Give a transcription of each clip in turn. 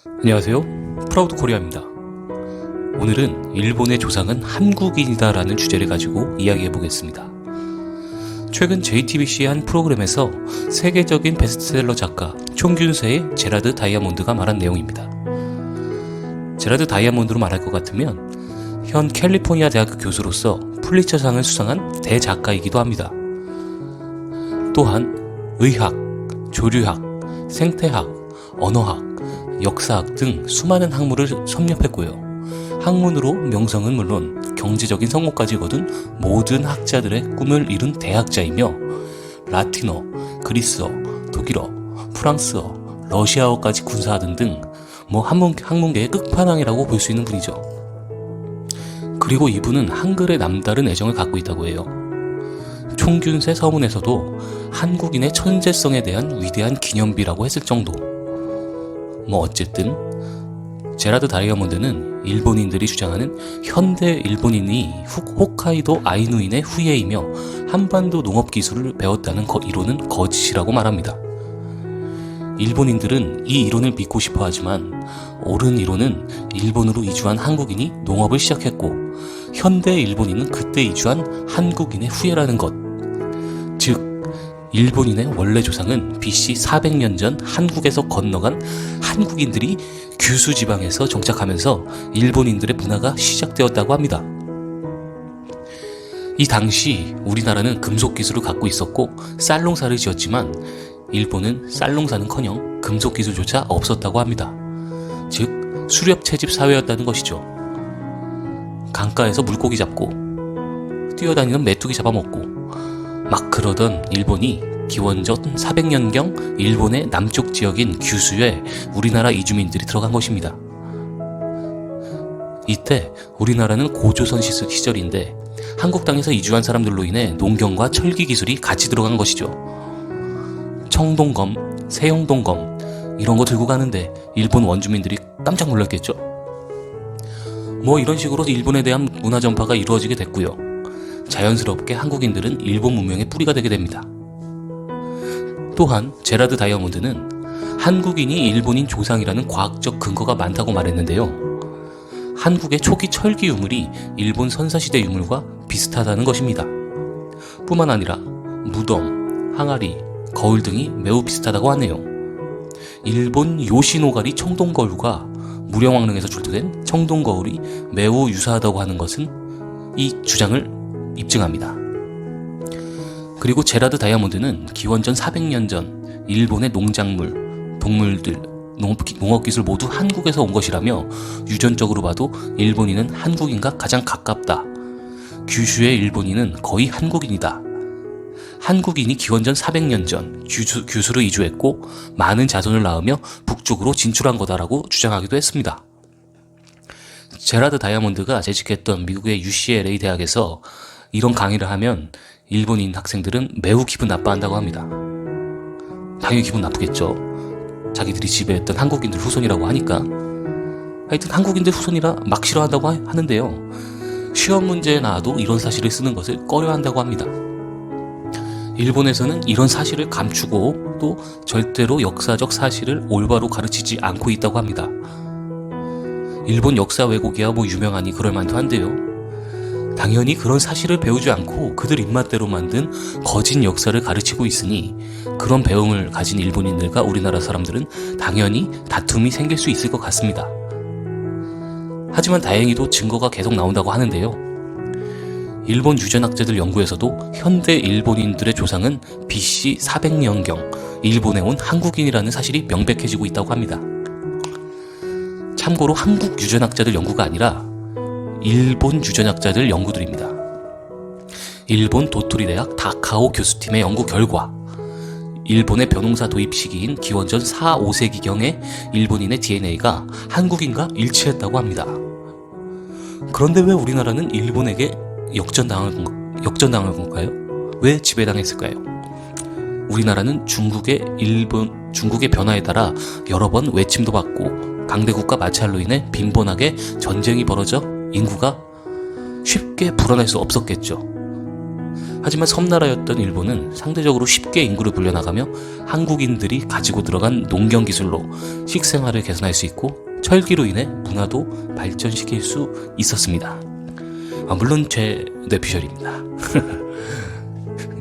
안녕하세요, 프라우드 코리아입니다. 오늘은 일본의 조상은 한국인이다 라는 주제를 가지고 이야기해보겠습니다. 최근 JTBC의 한 프로그램에서 세계적인 베스트셀러 작가 총균세의 제라드 다이아몬드가 말한 내용입니다. 제라드 다이아몬드로 말할 것 같으면 현 캘리포니아 대학교 교수로서 풀리처상을 수상한 대작가이기도 합니다. 또한 의학, 조류학, 생태학, 언어학, 역사학 등 수많은 학문을 섭렵했고요. 학문으로 명성은 물론 경제적인 성공까지 거둔 모든 학자들의 꿈을 이룬 대학자이며 라틴어, 그리스어, 독일어, 프랑스어, 러시아어까지 군사하던 등 학문계의 끝판왕이라고 볼 수 있는 분이죠. 그리고 이분은 한글에 남다른 애정을 갖고 있다고 해요. 총균세 서문에서도 한국인의 천재성에 대한 위대한 기념비라고 했을 정도. 어쨌든 제라드 다이아몬드는 일본인들이 주장하는 현대 일본인이 홋카이도 아이누인의 후예이며 한반도 농업 기술을 배웠다는 이론은 거짓이라고 말합니다. 일본인들은 이 이론을 믿고 싶어 하지만 옳은 이론은 일본으로 이주한 한국인이 농업을 시작했고 현대 일본인은 그때 이주한 한국인의 후예라는 것. 즉 일본인의 원래 조상은 BC 400년 전 한국에서 건너간 한국인들이 규수 지방에서 정착하면서 일본인들의 문화가 시작되었다고 합니다. 이 당시 우리나라는 금속 기술을 갖고 있었고 쌀농사를 지었지만 일본은 쌀농사는커녕 금속 기술조차 없었다고 합니다. 즉 수렵 채집 사회였다는 것이죠. 강가에서 물고기 잡고 뛰어다니는 메뚜기 잡아먹고 막 그러던 일본이 기원전 400년경 일본의 남쪽 지역인 규수에 우리나라 이주민들이 들어간 것입니다. 이때 우리나라는 고조선 시절인데 한국 땅에서 이주한 사람들로 인해 농경과 철기 기술이 같이 들어간 것이죠. 청동검, 세영동검 이런 거 들고 가는데 일본 원주민들이 깜짝 놀랐겠죠. 이런 식으로 일본에 대한 문화 전파가 이루어지게 됐고요. 자연스럽게 한국인들은 일본 문명의 뿌리가 되게 됩니다. 또한 제라드 다이아몬드는 한국인이 일본인 조상이라는 과학적 근거가 많다고 말했는데요. 한국의 초기 철기 유물이 일본 선사시대 유물과 비슷하다는 것입니다. 뿐만 아니라 무덤, 항아리, 거울 등이 매우 비슷하다고 하네요. 일본 요시노가리 청동거울과 무령왕릉에서 출토된 청동거울이 매우 유사하다고 하는 것은 이 주장을 입증합니다. 그리고 제라드 다이아몬드는 기원전 400년 전 일본의 농작물, 동물들, 농업기술 모두 한국에서 온 것이라며 유전적으로 봐도 일본인은 한국인과 가장 가깝다. 규슈의 일본인은 거의 한국인이다. 한국인이 기원전 400년 전 규수로 이주했고 많은 자손을 낳으며 북쪽으로 진출한 거다라고 주장하기도 했습니다. 제라드 다이아몬드가 재직했던 미국의 UCLA 대학에서 이런 강의를 하면 일본인 학생들은 매우 기분 나빠한다고 합니다. 당연히 기분 나쁘겠죠. 자기들이 지배했던 한국인들 후손이라고 하니까. 하여튼 한국인들 후손이라 막 싫어한다고 하는데요. 시험 문제에 나와도 이런 사실을 쓰는 것을 꺼려한다고 합니다. 일본에서는 이런 사실을 감추고 또 절대로 역사적 사실을 올바로 가르치지 않고 있다고 합니다. 일본 역사 왜곡이야 유명하니 그럴만도 한데요. 당연히 그런 사실을 배우지 않고 그들 입맛대로 만든 거짓 역사를 가르치고 있으니 그런 배움을 가진 일본인들과 우리나라 사람들은 당연히 다툼이 생길 수 있을 것 같습니다. 하지만 다행히도 증거가 계속 나온다고 하는데요. 일본 유전학자들 연구에서도 현대 일본인들의 조상은 BC 400년경 일본에 온 한국인이라는 사실이 명백해지고 있다고 합니다. 참고로 한국 유전학자들 연구가 아니라 일본 유전학자들 연구들입니다. 일본 도토리 대학 다카오 교수팀의 연구 결과 일본의 벼농사 도입 시기인 기원전 4, 5세기경의 일본인의 DNA가 한국인과 일치했다고 합니다. 그런데 왜 우리나라는 일본에게 역전당한 건가요? 왜 지배당했을까요? 우리나라는 중국의 변화에 따라 여러 번 외침도 받고 강대국과 마찰로 인해 빈번하게 전쟁이 벌어져 인구가 쉽게 불어날 수 없었겠죠. 하지만 섬나라였던 일본은 상대적으로 쉽게 인구를 불려나가며 한국인들이 가지고 들어간 농경 기술로 식생활을 개선할 수 있고 철기로 인해 문화도 발전시킬 수 있었습니다. 물론 제 뇌피셜입니다.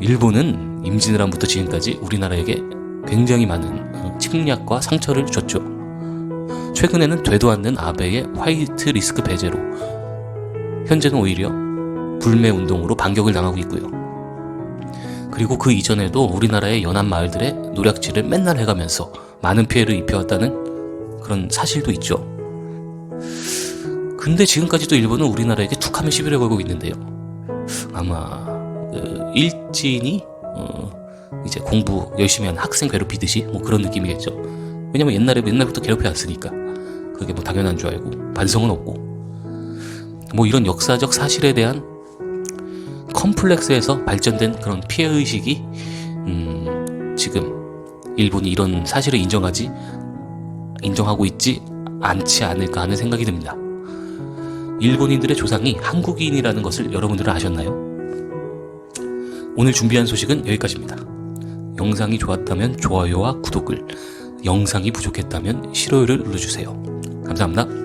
일본은 임진왜란부터 지금까지 우리나라에게 굉장히 많은 침략과 상처를 줬죠. 최근에는 되도 않는 아베의 화이트 리스크 배제로 현재는 오히려 불매 운동으로 반격을 당하고 있고요. 그리고 그 이전에도 우리나라의 연안 마을들의 노략질을 맨날 해가면서 많은 피해를 입혀왔다는 그런 사실도 있죠. 근데 지금까지도 일본은 우리나라에게 툭하면 시비를 걸고 있는데요. 아마 일진이 이제 공부 열심히 하는 학생 괴롭히듯이 뭐 그런 느낌이겠죠. 왜냐면 옛날부터 괴롭혀왔으니까 그게 뭐 당연한 줄 알고 반성은 없고, 뭐 이런 역사적 사실에 대한 컴플렉스에서 발전된 그런 피해의식이 지금 일본이 이런 사실을 인정하고 있지 않지 않을까 하는 생각이 듭니다. 일본인들의 조상이 한국인이라는 것을 여러분들은 아셨나요? 오늘 준비한 소식은 여기까지입니다. 영상이 좋았다면 좋아요와 구독을, 영상이 부족했다면 싫어요를 눌러주세요. 감사합니다.